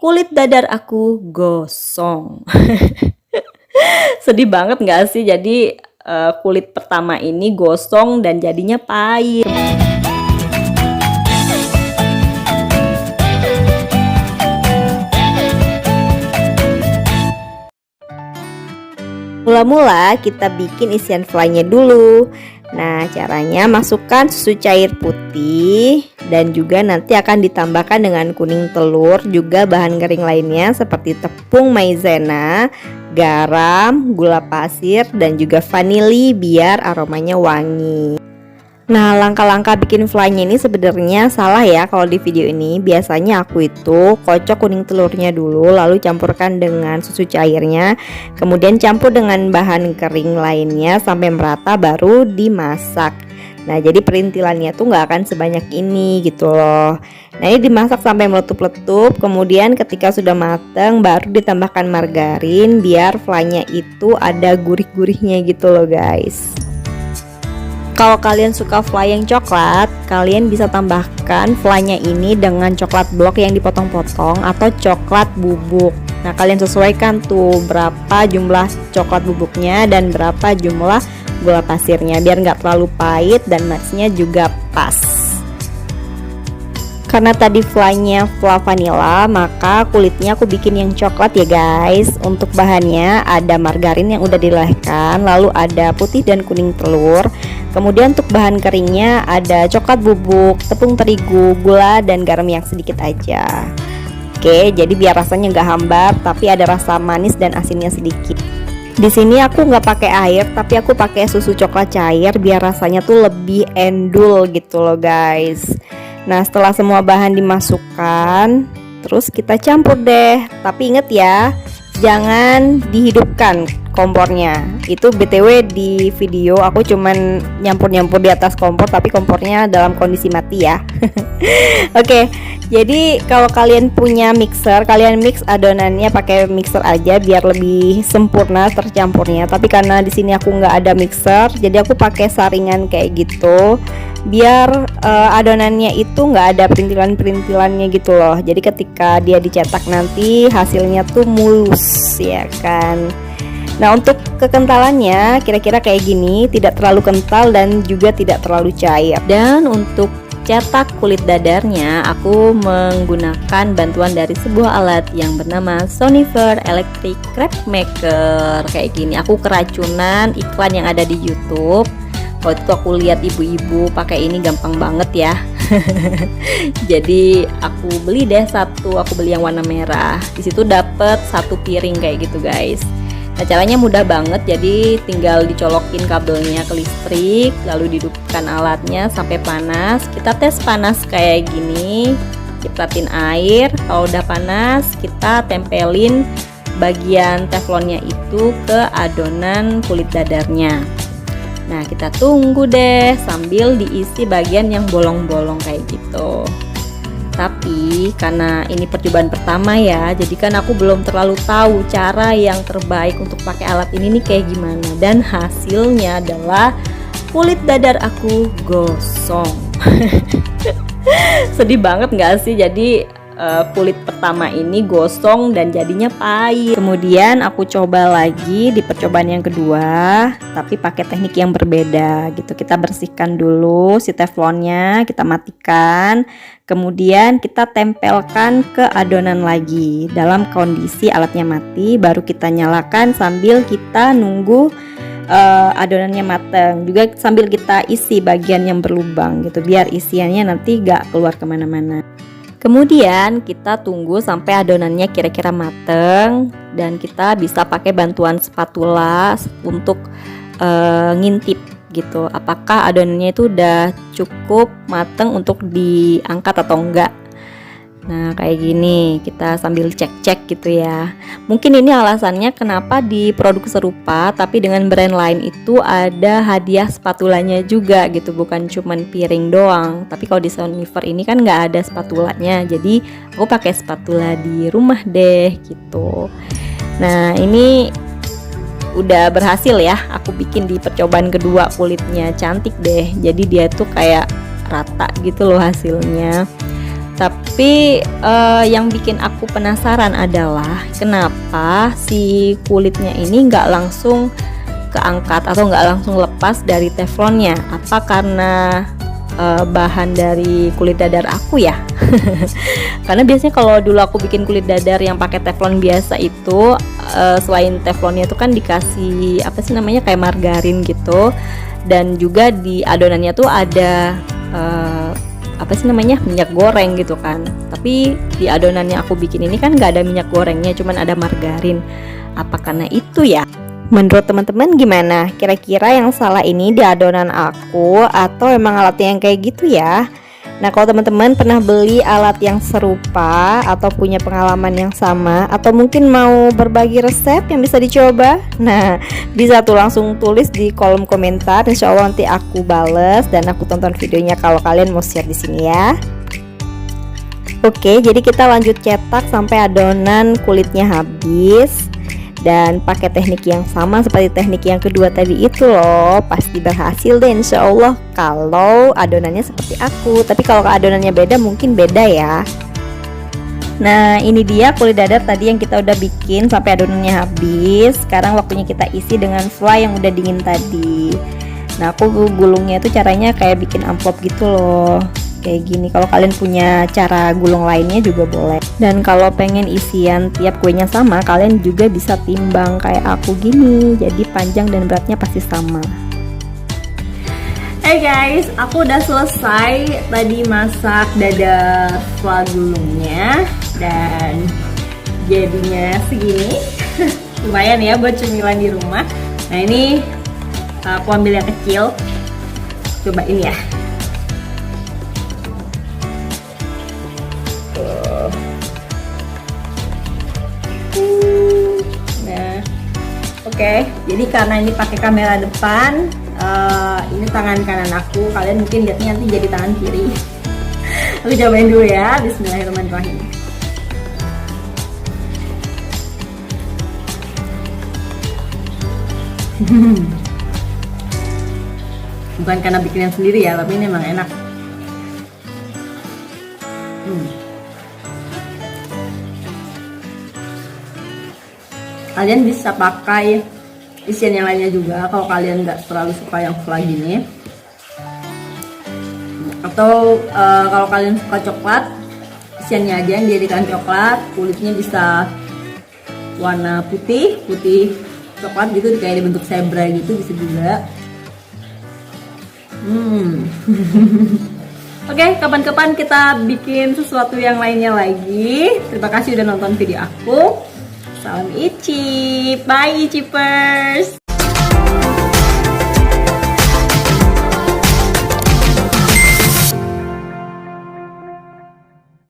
kulit dadar aku gosong. Sedih banget nggak sih? Jadi kulit pertama ini gosong dan jadinya pahit. Mula-mula kita bikin isian flynya dulu. Nah, caranya masukkan susu cair putih dan juga nanti akan ditambahkan dengan kuning telur, juga bahan kering lainnya seperti tepung maizena, garam, gula pasir dan juga vanili biar aromanya wangi. Nah, langkah-langkah bikin flynya ini sebenarnya salah ya kalau di video ini. Biasanya aku itu kocok kuning telurnya dulu, lalu campurkan dengan susu cairnya, kemudian campur dengan bahan kering lainnya sampai merata baru dimasak. Nah, jadi perintilannya tuh nggak akan sebanyak ini gitu loh. Nah, ini dimasak sampai meletup-letup, kemudian ketika sudah mateng baru ditambahkan margarin biar flynya itu ada gurih-gurihnya gitu loh guys. Kalau kalian suka fly yang coklat, kalian bisa tambahkan flynya ini dengan coklat blok yang dipotong-potong atau coklat bubuk. Nah, kalian sesuaikan tuh berapa jumlah coklat bubuknya dan berapa jumlah gula pasirnya biar nggak terlalu pahit dan matchnya juga pas. Karena tadi flynya fla vanilla, maka kulitnya aku bikin yang coklat ya guys. Untuk bahannya ada margarin yang udah dilelehkan, lalu ada putih dan kuning telur. Kemudian untuk bahan keringnya ada coklat bubuk, tepung terigu, gula dan garam yang sedikit aja. Oke, jadi biar rasanya nggak hambar, tapi ada rasa manis dan asinnya sedikit. Di sini aku nggak pakai air, tapi aku pakai susu coklat cair biar rasanya tuh lebih endul gitu loh guys. Nah, setelah semua bahan dimasukkan, terus kita campur deh. Tapi inget ya, jangan dihidupkan kompornya. Itu BTW di video aku cuman nyampur-nyampur di atas kompor, tapi kompornya dalam kondisi mati ya. Oke, jadi kalau kalian punya mixer, kalian mix adonannya pakai mixer aja biar lebih sempurna tercampurnya. Tapi karena di sini aku nggak ada mixer, jadi aku pakai saringan kayak gitu. Biar adonannya itu nggak ada perintilan-perintilannya gitu loh. Jadi ketika dia dicetak nanti hasilnya tuh mulus ya kan. Nah, untuk kekentalannya kira-kira kayak gini, tidak terlalu kental dan juga tidak terlalu cair. Dan untuk cetak kulit dadarnya aku menggunakan bantuan dari sebuah alat yang bernama Sonifer Electric Crepe Maker. Kayak gini, aku keracunan iklan yang ada di YouTube. Waktu itu aku lihat ibu-ibu pakai ini gampang banget ya. Jadi aku beli deh satu, aku beli yang warna merah. Di situ dapet satu piring kayak gitu guys. Nah, caranya mudah banget, jadi tinggal dicolokin kabelnya ke listrik, lalu dihidupkan alatnya sampai panas. Kita tes panas kayak gini, cipratin air. Kalau udah panas, kita tempelin bagian teflonnya itu ke adonan kulit dadarnya. Nah, kita tunggu deh sambil diisi bagian yang bolong-bolong kayak gitu. Tapi karena ini percobaan pertama ya, jadi kan aku belum terlalu tahu cara yang terbaik untuk pakai alat ini nih kayak gimana. Dan hasilnya adalah kulit dadar aku gosong. Sedih banget nggak sih? Jadi kulit pertama ini gosong dan jadinya pahit. Kemudian aku coba lagi di percobaan yang kedua, tapi pakai teknik yang berbeda gitu. Kita bersihkan dulu si teflonnya, kita matikan, kemudian kita tempelkan ke adonan lagi dalam kondisi alatnya mati, baru kita nyalakan sambil kita nunggu adonannya mateng. Juga sambil kita isi bagian yang berlubang gitu, biar isiannya nanti gak keluar kemana-mana. Kemudian kita tunggu sampai adonannya kira-kira mateng dan kita bisa pakai bantuan spatula untuk ngintip gitu, apakah adonannya itu udah cukup mateng untuk diangkat atau enggak. Nah, kayak gini kita sambil cek-cek gitu ya. Mungkin ini alasannya kenapa di produk serupa tapi dengan brand lain itu ada hadiah spatulanya juga gitu, bukan cuman piring doang. Tapi kalau di Sonifer ini kan nggak ada spatulanya, jadi aku pakai spatula di rumah deh gitu. Nah, ini udah berhasil ya, aku bikin di percobaan kedua, kulitnya cantik deh. Jadi dia tuh kayak rata gitu loh hasilnya. Tapi yang bikin aku penasaran adalah kenapa si kulitnya ini nggak langsung keangkat atau nggak langsung lepas dari teflonnya. Apa karena bahan dari kulit dadar aku ya? Karena biasanya kalau dulu aku bikin kulit dadar yang pakai teflon biasa itu, selain teflonnya itu kan dikasih apa sih namanya, kayak margarin gitu, dan juga di adonannya tuh ada apa sih namanya, minyak goreng gitu kan. Tapi di adonan yang aku bikin ini kan nggak ada minyak gorengnya, cuman ada margarin. Apa karena itu ya? Menurut teman-teman gimana? Kira-kira yang salah ini di adonan aku atau emang alatnya yang kayak gitu ya? Nah, kalau teman-teman pernah beli alat yang serupa atau punya pengalaman yang sama, atau mungkin mau berbagi resep yang bisa dicoba, nah bisa tuh langsung tulis di kolom komentar. Insya Allah nanti aku bales dan aku tonton videonya kalau kalian mau share di sini ya. Oke, jadi kita lanjut cetak sampai adonan kulitnya habis. Dan pakai teknik yang sama seperti teknik yang kedua tadi itu loh. Pasti berhasil deh insya Allah kalau adonannya seperti aku. Tapi kalau adonannya beda mungkin beda ya. Nah, ini dia kulit dadar tadi yang kita udah bikin sampai adonannya habis. Sekarang waktunya kita isi dengan fly yang udah dingin tadi. Nah, aku gulungnya itu caranya kayak bikin amplop gitu loh, kayak gini. Kalau kalian punya cara gulung lainnya juga boleh. Dan kalau pengen isian tiap kuenya sama, kalian juga bisa timbang kayak aku gini. Jadi panjang dan beratnya pasti sama. Hey guys, aku udah selesai tadi masak dadar fla gulungnya dan jadinya segini. Lumayan ya buat cemilan di rumah. Nah, ini aku ambil yang kecil. Coba ini ya. Nah, oke. Jadi karena ini pakai kamera depan, ini tangan kanan aku. Kalian mungkin lihatnya nanti jadi tangan kiri. Aku cobain dulu ya. Bismillahirrahmanirrahim. Bukan karena bikinan sendiri ya, tapi ini emang enak. Kalian bisa pakai isian yang lainnya juga kalau kalian nggak terlalu suka yang fla gini. Atau kalau kalian suka coklat, isiannya aja yang dijadikan coklat. Kulitnya bisa warna putih coklat gitu, kayak dibentuk zebra gitu bisa juga. Oke, kapan-kapan kita bikin sesuatu yang lainnya lagi. Terima kasih udah nonton video aku. Salam Icip, bye Icipers.